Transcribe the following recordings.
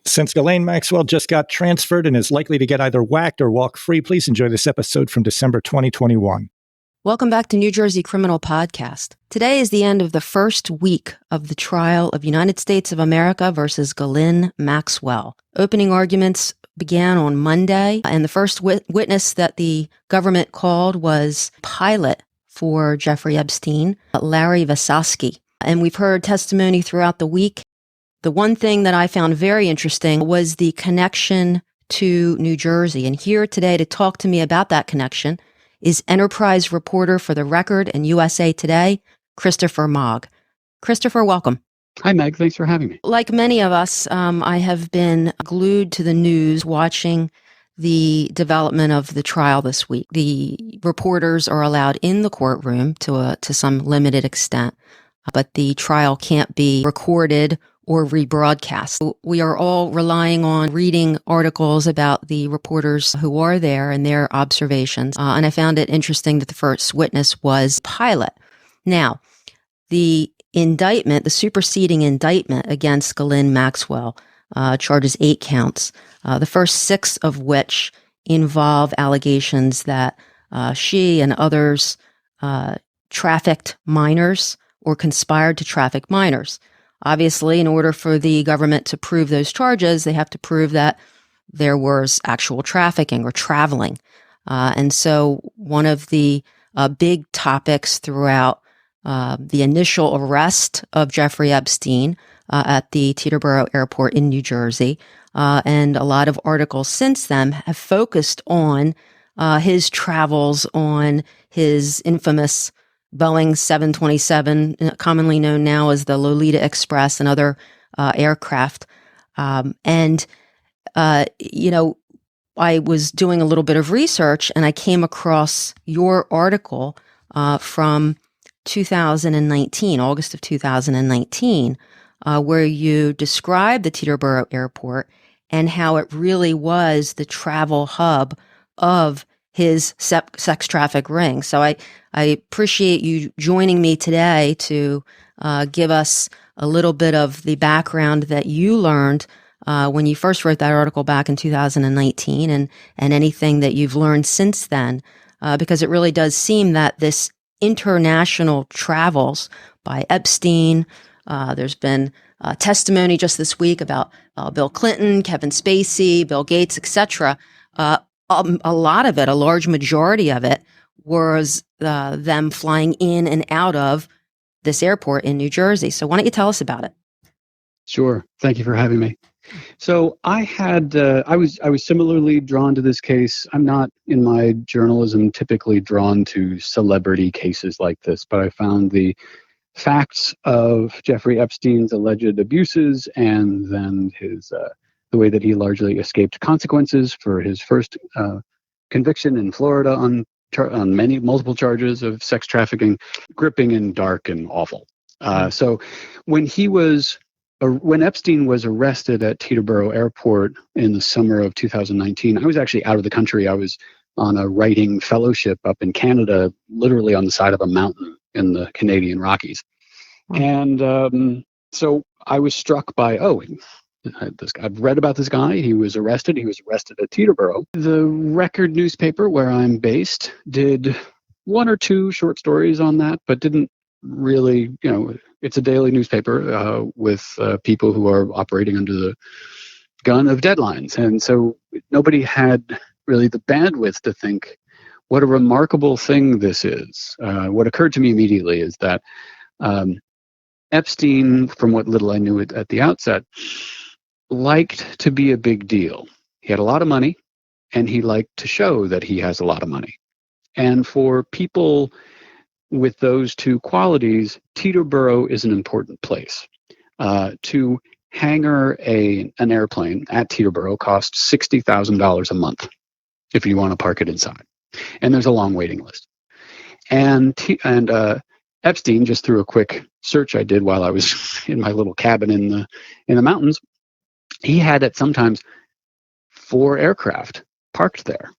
Since Ghislaine Maxwell just got transferred and is likely to get either whacked or walk free, please enjoy this episode from December 2021. Welcome back to New Jersey Criminal Podcast. Today is the end of the first week of the trial of United States of America versus Ghislaine Maxwell. Opening arguments began on Monday, and the first witness that the government called was pilot for Jeffrey Epstein, Larry Vasosky. And we've heard testimony throughout the week. The one thing that I found very interesting was the connection to New Jersey. And here today to talk to me about that connection is Enterprise reporter for The Record and USA Today, Christopher Mogg. Christopher, welcome. Hi, Meg. Thanks for having me. Like many of us, I have been glued to the news watching the development of the trial this week. The reporters are allowed in the courtroom to some limited extent, but the trial can't be recorded or rebroadcast. We are all relying on reading articles about the reporters who are there and their observations. And I found it interesting that the first witness was pilot. Now, the indictment, the superseding indictment against Ghislaine Maxwell, charges 8 counts, the first 6 of which involve allegations that she and others trafficked minors or conspired to traffic minors. Obviously, in order for the government to prove those charges, they have to prove that there was actual trafficking or traveling. And so one of the big topics throughout the initial arrest of Jeffrey Epstein at the Teterboro Airport in New Jersey, and a lot of articles since then have focused on his travels on his infamous Boeing 727, commonly known now as the Lolita Express and other aircraft. I was doing a little bit of research and I came across your article from 2019, August of 2019, where you described the Teterboro Airport and how it really was the travel hub of his sex traffic ring. So I appreciate you joining me today to give us a little bit of the background that you learned when you first wrote that article back in 2019 and anything that you've learned since then, because it really does seem that this international travels by Epstein, there's been testimony just this week about Bill Clinton, Kevin Spacey, Bill Gates, etc. A lot of it, a large majority of it, was them flying in and out of this airport in New Jersey. So why don't you tell us about it? Sure. Thank you for having me. So I was similarly drawn to this case. I'm not in my journalism typically drawn to celebrity cases like this, but I found the facts of Jeffrey Epstein's alleged abuses and then his the way that he largely escaped consequences for his first conviction in Florida on multiple charges of sex trafficking, gripping and dark and awful. So when Epstein was arrested at Teterboro Airport in the summer of 2019, I was actually out of the country. I was on a writing fellowship up in Canada, literally on the side of a mountain in the Canadian Rockies. And so I was struck by, I've read about this guy. He was arrested. He was arrested at Teterboro. The Record newspaper where I'm based did 1 or 2 short stories on that, but didn't really, it's a daily newspaper with people who are operating under the gun of deadlines. And so nobody had really the bandwidth to think what a remarkable thing this is. What occurred to me immediately is that Epstein, from what little I knew at the outset, liked to be a big deal. He had a lot of money, and he liked to show that he has a lot of money. And for people with those 2 qualities, Teterboro is an important place. To hangar an airplane at Teterboro costs $60,000 a month if you want to park it inside. And there's a long waiting list. And Epstein, just through a quick search I did while I was in my little cabin in the mountains, he had at sometimes 4 aircraft parked there.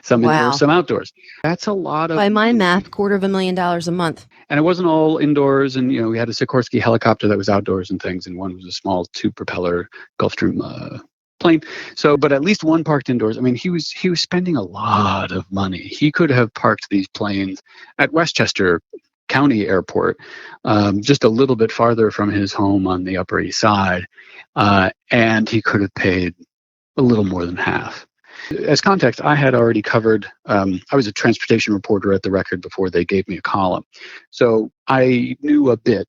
Some indoors, some outdoors. That's a lot of... By my math, $250,000 a month. And it wasn't all indoors. And, we had a Sikorsky helicopter that was outdoors and things. And one was a small two-propeller Gulfstream plane. So, but at least one parked indoors. I mean, he was spending a lot of money. He could have parked these planes at Westchester County Airport, just a little bit farther from his home on the Upper East Side, and he could have paid a little more than half. As context, I had already covered, I was a transportation reporter at the Record before they gave me a column. So I knew a bit,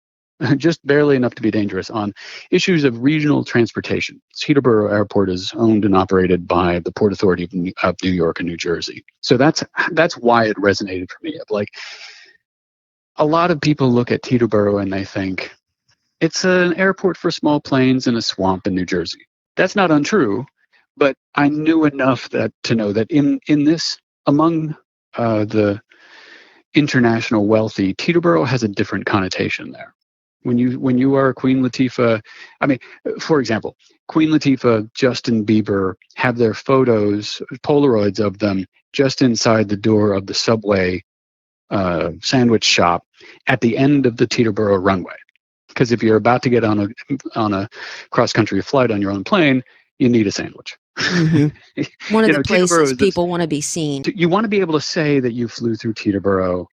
just barely enough to be dangerous, on issues of regional transportation. Teterboro Airport is owned and operated by the Port Authority of New York and New Jersey. So that's why it resonated for me. Like, a lot of people look at Teterboro and they think it's an airport for small planes in a swamp in New Jersey. That's not untrue, but I knew enough to know that in this, among the international wealthy, Teterboro has a different connotation there. When you are Queen Latifah, I mean, for example, Queen Latifah, Justin Bieber have their photos, Polaroids of them just inside the door of the Subway sandwich shop at the end of the Teterboro runway. Because if you're about to get on a cross-country flight on your own plane, you need a sandwich. Mm-hmm. One of the places people want to be seen. You want to be able to say that you flew through Teterboro,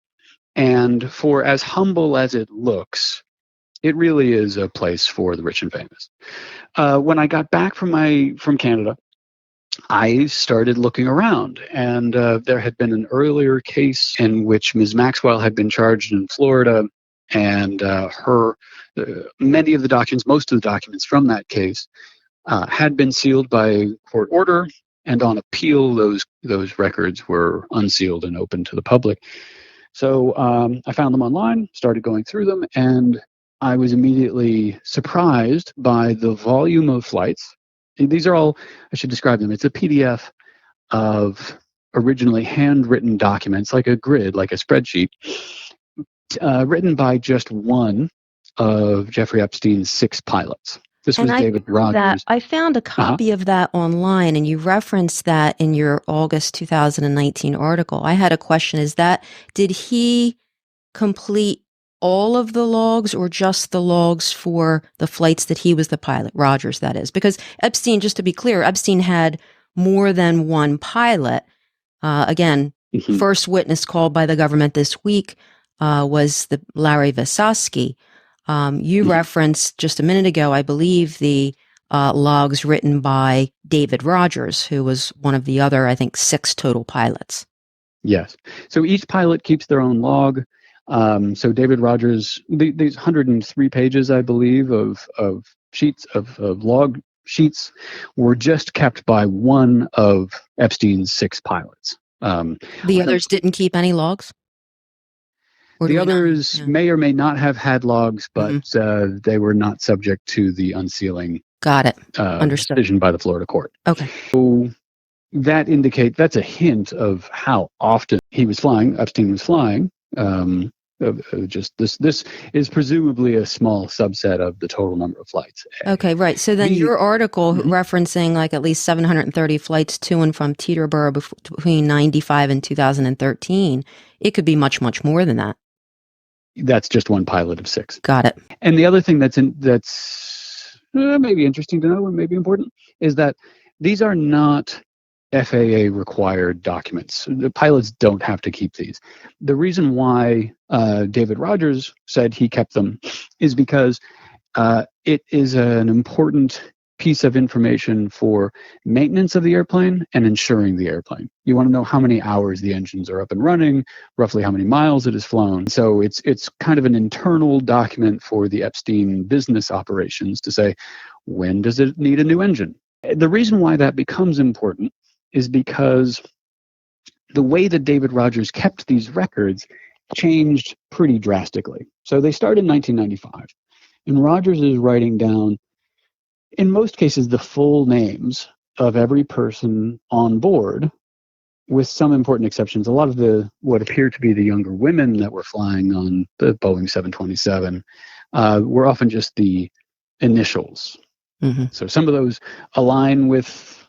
and for as humble as it looks, it really is a place for the rich and famous. When I got back from Canada, I started looking around, and there had been an earlier case in which Ms. Maxwell had been charged in Florida, and many of the documents, most of the documents from that case, had been sealed by court order, and on appeal, those records were unsealed and open to the public. So I found them online, started going through them, and I was immediately surprised by the volume of flights. These are all, I should describe them. It's a PDF of originally handwritten documents, like a grid, like a spreadsheet, written by just one of Jeffrey Epstein's 6 pilots. This was David Rogers. I found a copy of that online, and you referenced that in your August 2019 article. I had a question. Did he complete all of the logs or just the logs for the flights that he was the pilot, Rogers, that is? Because Epstein, just to be clear, Epstein had more than one pilot. Again, first witness called by the government this week was the Larry Visosky. You referenced just a minute ago, I believe, the logs written by David Rogers, who was one of the other, I think, 6 total pilots. Yes. So each pilot keeps their own log. So David Rogers, these 103 pages, I believe, of sheets of log sheets were just kept by one of Epstein's 6 pilots. The others didn't keep any logs? The others may or may not have had logs, but they were not subject to the unsealing. Got it. Understood. Decision by the Florida court. Okay. So that's a hint of how often he was flying. Epstein was flying. Just this is presumably a small subset of the total number of flights. Okay, right. So then your article referencing like at least 730 flights to and from Teterboro between 95 and 2013, it could be much, much more than that. That's just one pilot of 6. Got it. And the other thing that's maybe interesting to know or maybe important is that these are not FAA required documents. The pilots don't have to keep these. The reason why David Rogers said he kept them is because it is an important piece of information for maintenance of the airplane and insuring the airplane. You want to know how many hours the engines are up and running, roughly how many miles it has flown. So it's kind of an internal document for the Epstein business operations to say, when does it need a new engine? The reason why that becomes important is because the way that David Rogers kept these records changed pretty drastically. So they started in 1995, and Rogers is writing down, in most cases, the full names of every person on board, with some important exceptions. A lot of what appear to be the younger women that were flying on the Boeing 727 were often just the initials. So some of those align with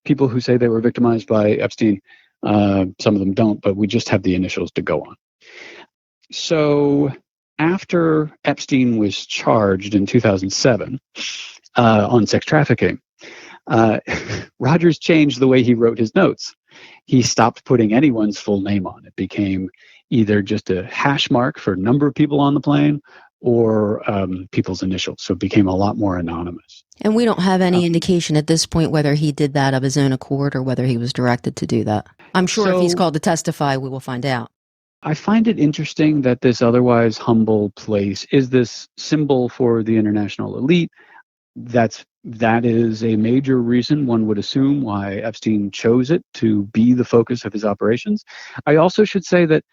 people who say they were victimized by Epstein. Some of them don't, but we just have the initials to go on. So after Epstein was charged in 2007 on sex trafficking, Rogers changed the way he wrote his notes. He stopped putting anyone's full name on. It became either just a hash mark for number of people on the plane or people's initials. So it became a lot more anonymous. And we don't have any indication at this point whether he did that of his own accord or whether he was directed to do that. I'm sure if he's called to testify, we will find out. I find it interesting that this otherwise humble place is this symbol for the international elite. That is a major reason, one would assume, why Epstein chose it to be the focus of his operations. I also should say that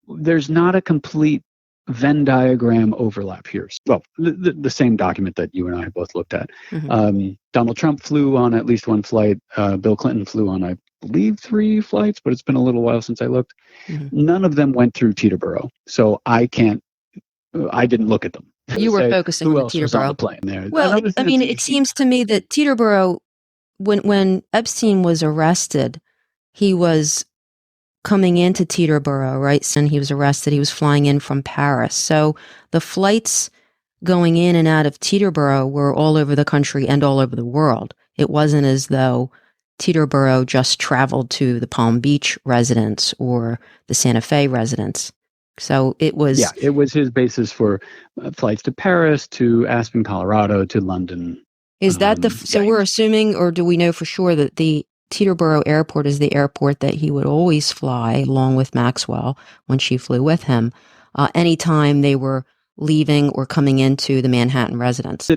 there's not a complete Venn diagram overlap here. Well, the same document that you and I both looked at. Mm-hmm. Donald Trump flew on at least one flight. Bill Clinton flew on, I believe, 3 flights, but it's been a little while since I looked. Mm-hmm. None of them went through Teterboro, so I didn't look at them. You were focusing on the Teterboro. Was on the plane there. Well, it seems to me that Teterboro, when Epstein was arrested, he was coming into Teterboro, right? And he was arrested. He was flying in from Paris. So the flights going in and out of Teterboro were all over the country and all over the world. It wasn't as though Teterboro just traveled to the Palm Beach residence or the Santa Fe residence. So it was... Yeah, it was his basis for flights to Paris, to Aspen, Colorado, to London. Is that so we're assuming, or do we know for sure that the Teterboro Airport is the airport that he would always fly along with Maxwell when she flew with him, anytime they were leaving or coming into the Manhattan residence?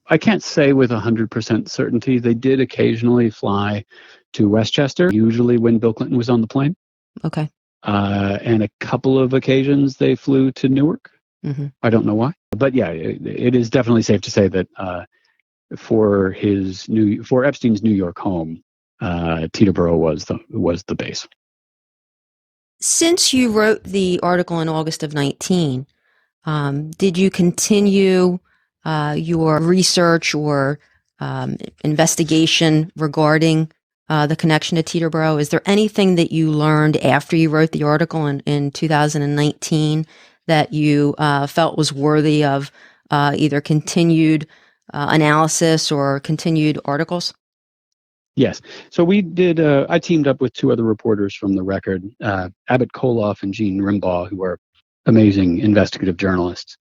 I can't say with 100% certainty. They did occasionally fly to Westchester, usually when Bill Clinton was on the plane. Okay. And a couple of occasions they flew to Newark. Mm-hmm. I don't know why. But yeah, it is definitely safe to say that for Epstein's New York home, Teterboro was the base. Since you wrote the article in August of 19, did you continue your research or investigation regarding the connection to Teterboro? Is there anything that you learned after you wrote the article in 2019 that you felt was worthy of either continued analysis or continued articles? Yes. So we did, I teamed up with 2 other reporters from The Record, Abbott Koloff and Gene Rimbaugh, who are amazing investigative journalists.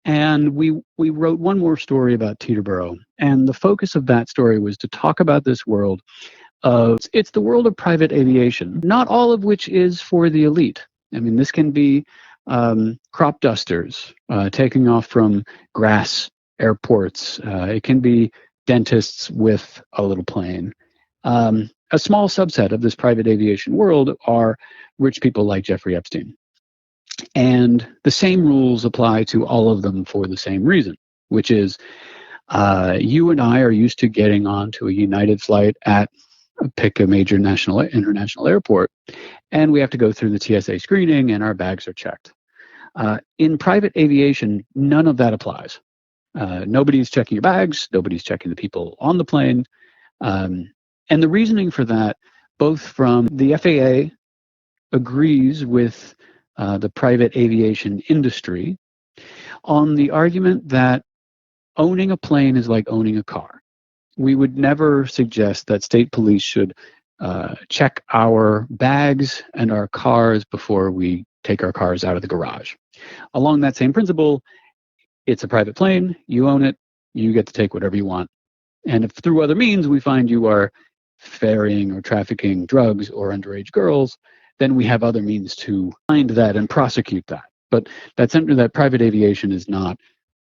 And we wrote one more story about Teterboro. And the focus of that story was to talk about this world it's the world of private aviation, not all of which is for the elite. I mean, this can be crop dusters taking off from grass airports. It can be dentists with a little plane. A small subset of this private aviation world are rich people like Jeffrey Epstein. And the same rules apply to all of them for the same reason, which is you and I are used to getting onto a United flight at pick a major international airport, and we have to go through the TSA screening and our bags are checked. In private aviation, none of that applies. Nobody's checking your bags, nobody's checking the people on the plane. And the reasoning for that, both from the FAA agrees with the private aviation industry on the argument that owning a plane is like owning a car. We would never suggest that state police should check our bags and our cars before we take our cars out of the garage. Along that same principle, it's a private plane, you own it, you get to take whatever you want. And if through other means we find you are ferrying or trafficking drugs or underage girls, then we have other means to find that and prosecute that. But that private aviation is not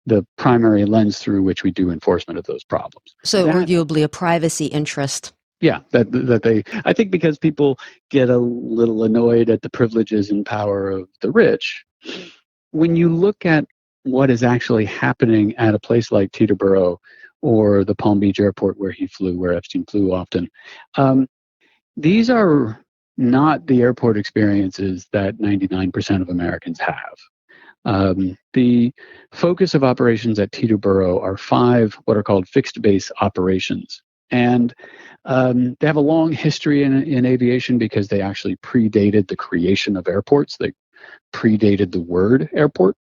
the primary lens through which we do enforcement of those problems. So arguably a privacy interest. Yeah, that they, I think because people get a little annoyed at the privileges and power of the rich, when you look at what is actually happening at a place like Teterboro or the Palm Beach airport where Epstein flew often, these are not the airport experiences that 99% of Americans have. The focus of operations at Teterboro are 5 what are called fixed base operations. And they have a long history in aviation because they actually predated the creation of airports. predated the word airport.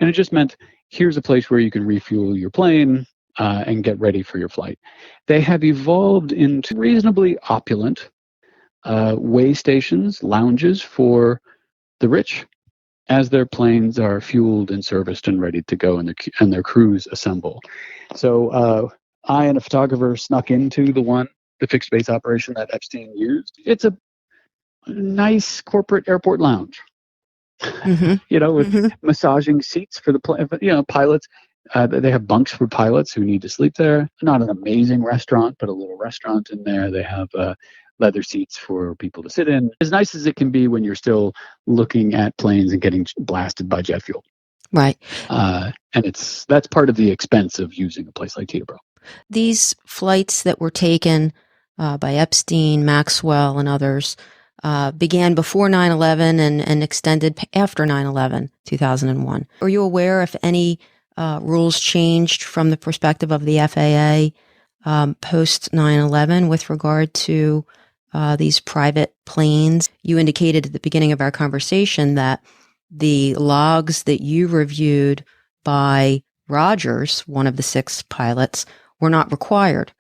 And it just meant, here's a place where you can refuel your plane and get ready for your flight. They have evolved into reasonably opulent way stations, lounges for the rich, as their planes are fueled and serviced and ready to go, and their crews assemble. So I and a photographer snuck into the fixed base operation that Epstein used. It's a nice corporate airport lounge, with massaging seats for the pilots. They have bunks for pilots who need to sleep there. Not an amazing restaurant, but a little restaurant in there. They have leather seats for people to sit in. As nice as it can be when you're still looking at planes and getting blasted by jet fuel. Right. And that's part of the expense of using a place like Teterboro. These flights that were taken by Epstein, Maxwell, and others began before 9/11 and extended after 9/11, 2001. Are you aware if any rules changed from the perspective of the FAA post 9/11 with regard to these private planes? You indicated at the beginning of our conversation that the logs that you reviewed by Rogers, one of the 6 pilots, were not required.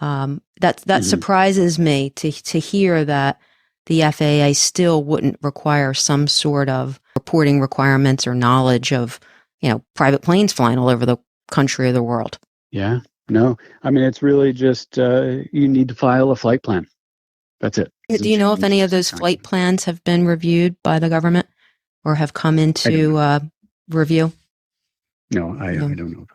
That surprises me to hear that the FAA still wouldn't require some sort of reporting requirements or knowledge of, private planes flying all over the country or the world. Yeah, no. I mean, it's really just you need to file a flight plan. That's it. Do you know if any of those flight plans have been reviewed by the government or have come into review? No, I don't know.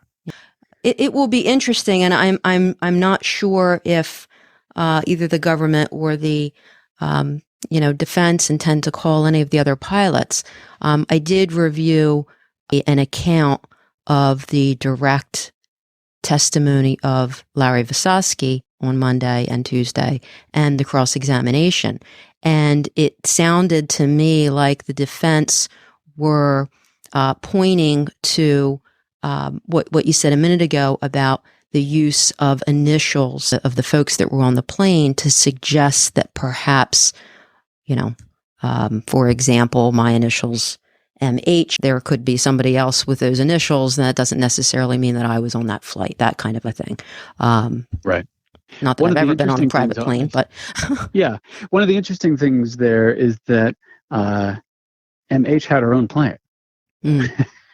It will be interesting, and I'm not sure if either the government or the defense intend to call any of the other pilots. I did review an account of the direct testimony of Larry Visosky on Monday and Tuesday and the cross-examination. And it sounded to me like the defense were pointing to what you said a minute ago about the use of initials of the folks that were on the plane to suggest that perhaps, for example, my initials MH, there could be somebody else with those initials, and that doesn't necessarily mean that I was on that flight, that kind of a thing. Right. Not that I've ever been on a private plane, but... Yeah. One of the interesting things there is that MH had her own plane.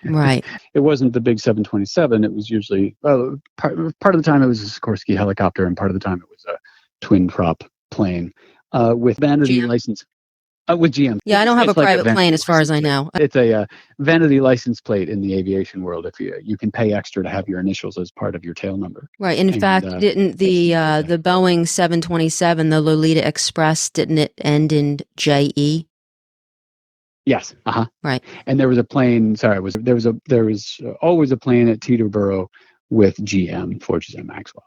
Right. It wasn't the big 727. It was usually, part of the time it was a Sikorsky helicopter, and part of the time it was a twin prop plane with vanity license. With GM. Yeah, I don't have a private plane as far as I know. It's a vanity license plate in the aviation world. If you can pay extra to have your initials as part of your tail number. Right. In fact, didn't the Boeing 727, the Lolita Express, didn't it end in JE? Yes. Right. And there was a plane. Sorry, there was always a plane at Teterboro with GM, Forges and Maxwell.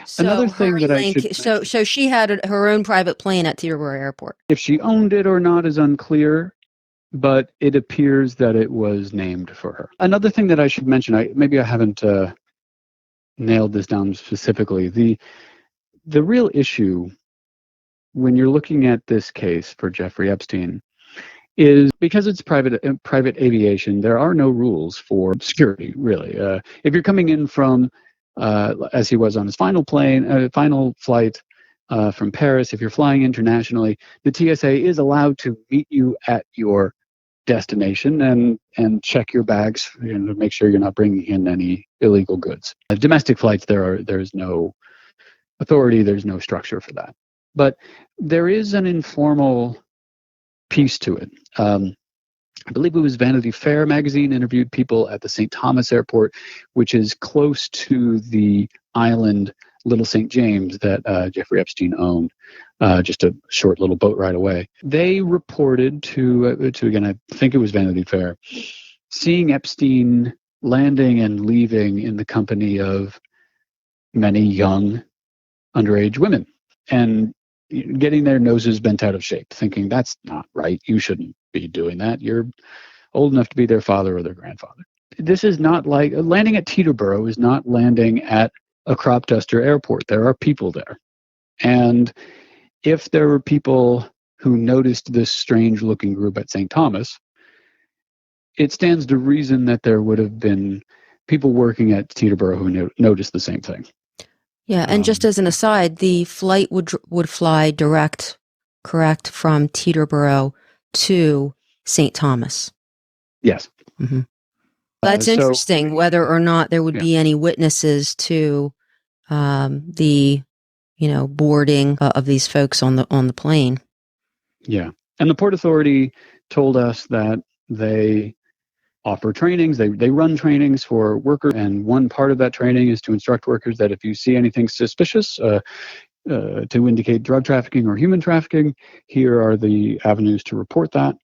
So another thing that I should so she had her own private plane at Teterboro Airport. If she owned it or not is unclear, but it appears that it was named for her. Another thing that I should mention, maybe I haven't nailed this down specifically. The real issue when you're looking at this case for Jeffrey Epstein is because it's private aviation, there are no rules for security, really. If you're coming in from as he was on his final flight from Paris. If you're flying internationally, the TSA is allowed to meet you at your destination and check your bags to make sure you're not bringing in any illegal goods. Domestic flights, there's no authority, there's no structure for that. But there is an informal piece to it. I believe it was Vanity Fair magazine interviewed people at the St. Thomas Airport, which is close to the island Little St. James that Jeffrey Epstein owned, just a short little boat ride away. They reported to again, I think it was Vanity Fair, seeing Epstein landing and leaving in the company of many young underage women and getting their noses bent out of shape, thinking that's not right. You shouldn't be doing that. You're old enough to be their father or their grandfather. This is not like landing at Teterboro is not landing at a crop duster airport. There are people there. And if there were people who noticed this strange looking group at St. Thomas, it stands to reason that there would have been people working at Teterboro who noticed the same thing. Yeah, and just as an aside, the flight would fly correct, from Teterboro to St. Thomas. Yes. Mm-hmm. That's interesting, whether or not there would be any witnesses to the, boarding of these folks on the plane. Yeah. And the Port Authority told us that they offer trainings. They run trainings for workers, and one part of that training is to instruct workers that if you see anything suspicious to indicate drug trafficking or human trafficking, here are the avenues to report that.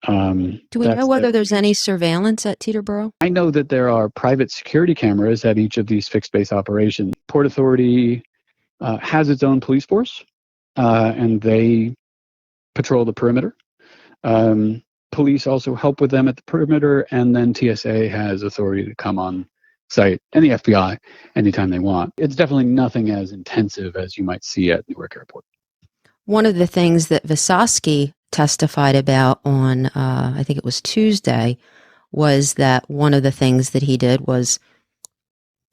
Do we know whether there's any surveillance at Teterboro? I know that there are private security cameras at each of these fixed base operations. Port Authority has its own police force, and they patrol the perimeter. Police also help with them at the perimeter, and then TSA has authority to come on site, and the FBI anytime they want. It's definitely nothing as intensive as you might see at Newark Airport. One of the things that Visosky testified about on, I think it was Tuesday, was that one of the things that he did was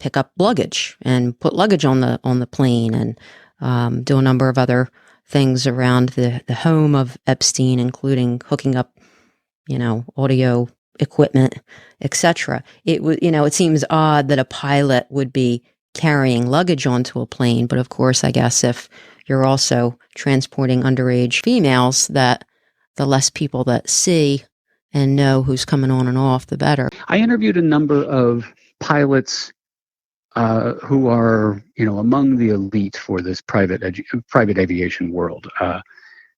pick up luggage and put luggage on the plane, and do a number of other things around the home of Epstein, including hooking up, audio equipment, etc. It seems odd that a pilot would be carrying luggage onto a plane, but of course, I guess if you're also transporting underage females, that the less people that see and know who's coming on and off, the better. I interviewed a number of pilots who are, among the elite for this private aviation world,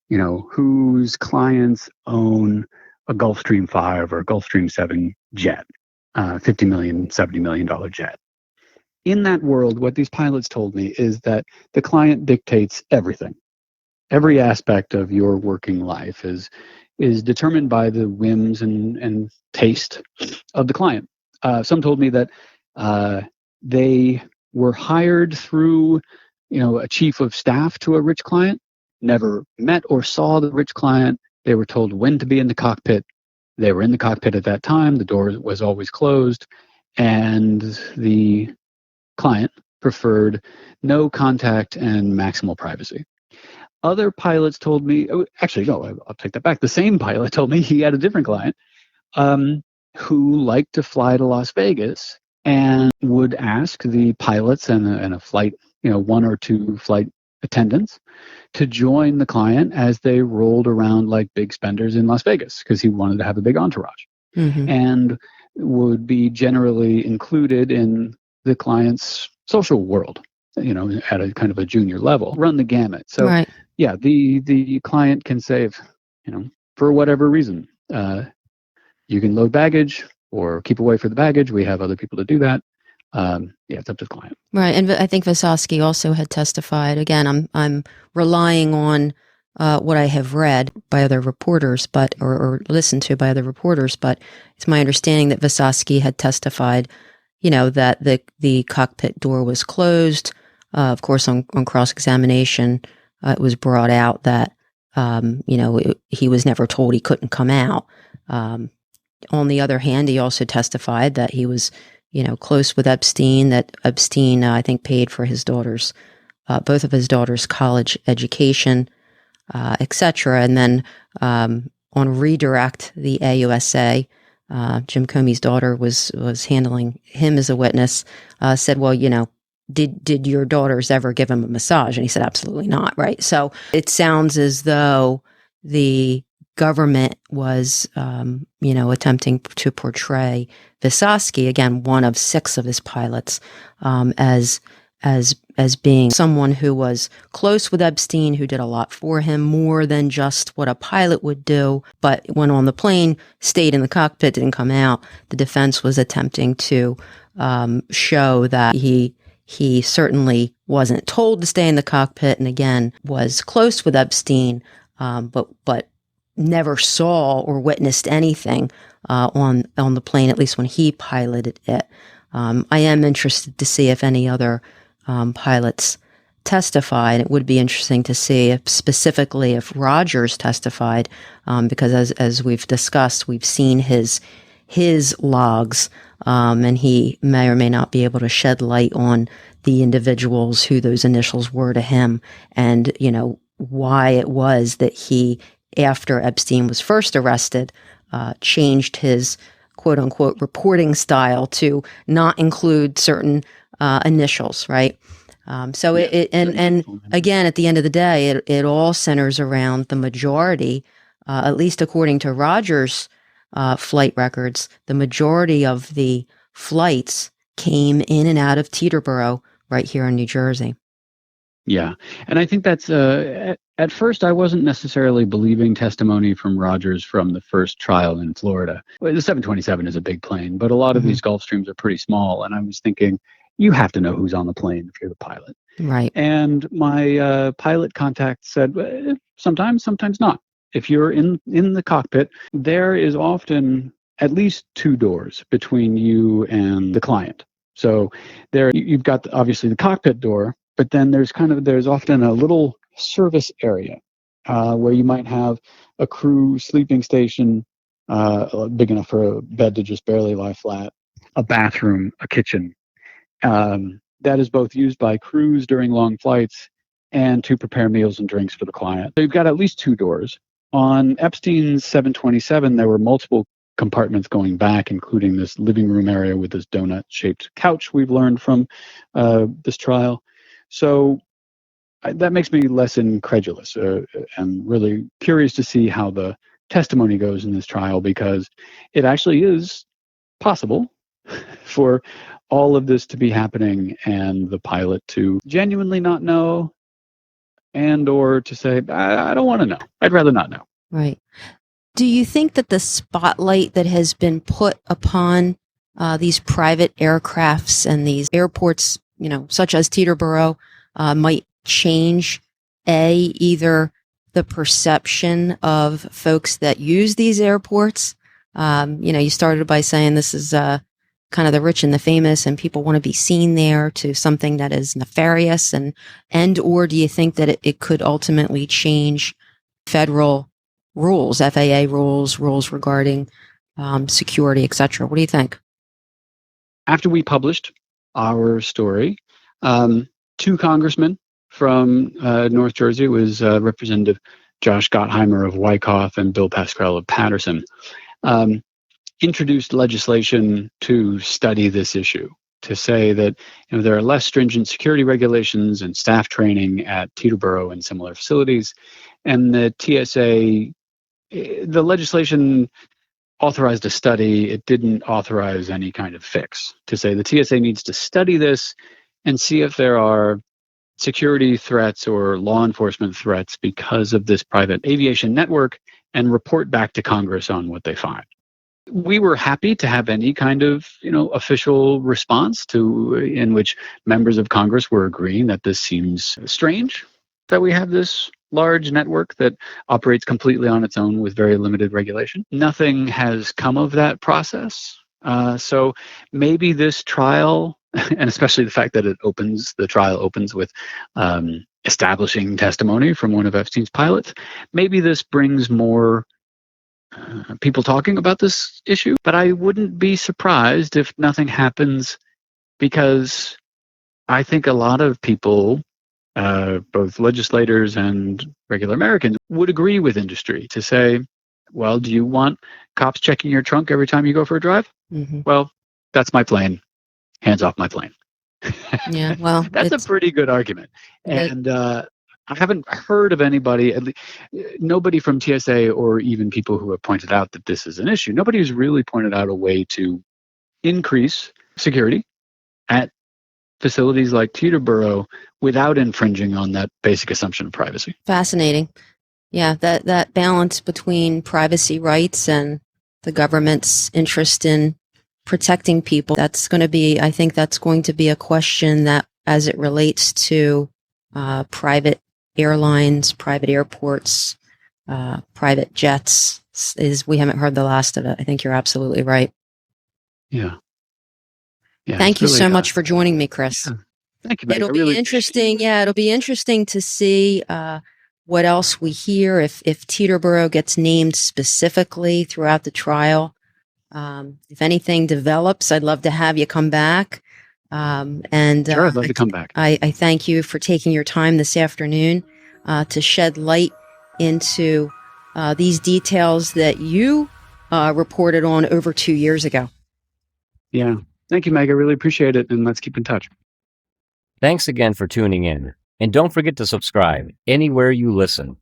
whose clients own a Gulfstream 5 or a Gulfstream 7 jet, $50 million, $70 million jet. In that world, what these pilots told me is that the client dictates everything. Every aspect of your working life is determined by the whims and taste of the client. Some told me that they were hired through, a chief of staff to a rich client, never met or saw the rich client. They were told when to be in the cockpit. They were in the cockpit at that time. The door was always closed, and the client preferred no contact and maximal privacy. Other pilots told me, actually, no, I'll take that back. The same pilot told me he had a different client who liked to fly to Las Vegas and would ask the pilots and a flight, one or two flight attendants to join the client as they rolled around like big spenders in Las Vegas, because he wanted to have a big entourage, and would be generally included in the client's social world, at a kind of a junior level, run the gamut. So right. Yeah, the client can say, for whatever reason, you can load baggage or keep away for the baggage. We have other people to do that. It's up to the client. Right, and I think Visosky also had testified. Again, I'm relying on what I have read by other reporters, or listened to by other reporters. But it's my understanding that Visosky had testified, that the cockpit door was closed. Of course, on cross-examination, it was brought out that he was never told he couldn't come out. On the other hand, he also testified that he was, close with Epstein, that Epstein, I think, paid for his daughter's, both of his daughter's college education, etc. And then on redirect, the AUSA, Jim Comey's daughter was handling him as a witness, said, well, did your daughters ever give him a massage? And he said, absolutely not. Right. So it sounds as though the government was, attempting to portray Visosky, again, one of 6 of his pilots, as being someone who was close with Epstein, who did a lot for him, more than just what a pilot would do, but went on the plane, stayed in the cockpit, didn't come out. The defense was attempting to show that he certainly wasn't told to stay in the cockpit, and again, was close with Epstein, but never saw or witnessed anything on the plane, at least when he piloted it. I am interested to see if any other pilots testified. It would be interesting to see if specifically if Rogers testified, because as we've discussed, we've seen his logs, and he may or may not be able to shed light on the individuals who those initials were to him, and why it was that he, after Epstein was first arrested, changed his quote unquote reporting style to not include certain initials, right? So and again, at the end of the day, it all centers around the majority, at least according to Rogers' flight records, the majority of the flights came in and out of Teterboro right here in New Jersey. Yeah. And I think that's, at first, I wasn't necessarily believing testimony from Rogers from the first trial in Florida. Well, the 727 is a big plane, but a lot of these Gulfstreams are pretty small. And I was thinking, you have to know who's on the plane if you're the pilot. Right. And my pilot contact said, sometimes, sometimes not. If you're in the cockpit, there is often at least two doors between you and the client. So there you've got obviously the cockpit door, but then there's often a little service area where you might have a crew sleeping station big enough for a bed to just barely lie flat, a bathroom, a kitchen. That is both used by crews during long flights and to prepare meals and drinks for the client. So you've got at least two doors. On Epstein's 727, there were multiple compartments going back, including this living room area with this donut-shaped couch we've learned from this trial. So that makes me less incredulous and really curious to see how the testimony goes in this trial, because it actually is possible for all of this to be happening and the pilot to genuinely not know, and or to say, I don't want to know. I'd rather not know. Right. Do you think that the spotlight that has been put upon these private aircrafts and these airports, such as Teterboro, might change either the perception of folks that use these airports? You started by saying this is kind of the rich and the famous, and people want to be seen there, to something that is nefarious, and or do you think that it could ultimately change federal rules, FAA rules regarding security, etc.? What do you think? After we published our story, two congressmen from North Jersey, it was Representative Josh Gottheimer of Wyckoff and Bill Pascrell of Patterson, introduced legislation to study this issue, to say that there are less stringent security regulations and staff training at Teterboro and similar facilities, and the TSA, the legislation authorized a study. It didn't authorize any kind of fix, to say the TSA needs to study this and see if there are security threats or law enforcement threats because of this private aviation network, and report back to Congress on what they find. We were happy to have any kind of official response in which members of Congress were agreeing that this seems strange, that we have this large network that operates completely on its own with very limited regulation. Nothing has come of that process. So maybe this trial, and especially the fact that the trial opens with establishing testimony from one of Epstein's pilots, maybe this brings more people talking about this issue. But I wouldn't be surprised if nothing happens, because I think a lot of people, both legislators and regular Americans, would agree with industry to say, well, do you want cops checking your trunk every time you go for a drive? Mm-hmm. Well, that's my plane. Hands off my plane. Yeah, well, that's a pretty good argument. And I haven't heard of anybody, nobody from TSA or even people who have pointed out that this is an issue. Nobody has really pointed out a way to increase security at facilities like Teterboro without infringing on that basic assumption of privacy. Fascinating. Yeah, that balance between privacy rights and the government's interest in protecting people, I think that's going to be a question that, as it relates to private airlines, private airports, private jets, we haven't heard the last of it. I think you're absolutely right. Yeah. Thank you so much for joining me, Chris. Thank you, Meg. It'll I be really interesting. Yeah, it'll be interesting to see what else we hear if Teterboro gets named specifically throughout the trial. If anything develops, I'd love to have you come back. Sure, I'd love to come back. I thank you for taking your time this afternoon to shed light into these details that you reported on over 2 years ago. Yeah. Thank you, Meg. I really appreciate it, and let's keep in touch. Thanks again for tuning in. And don't forget to subscribe anywhere you listen.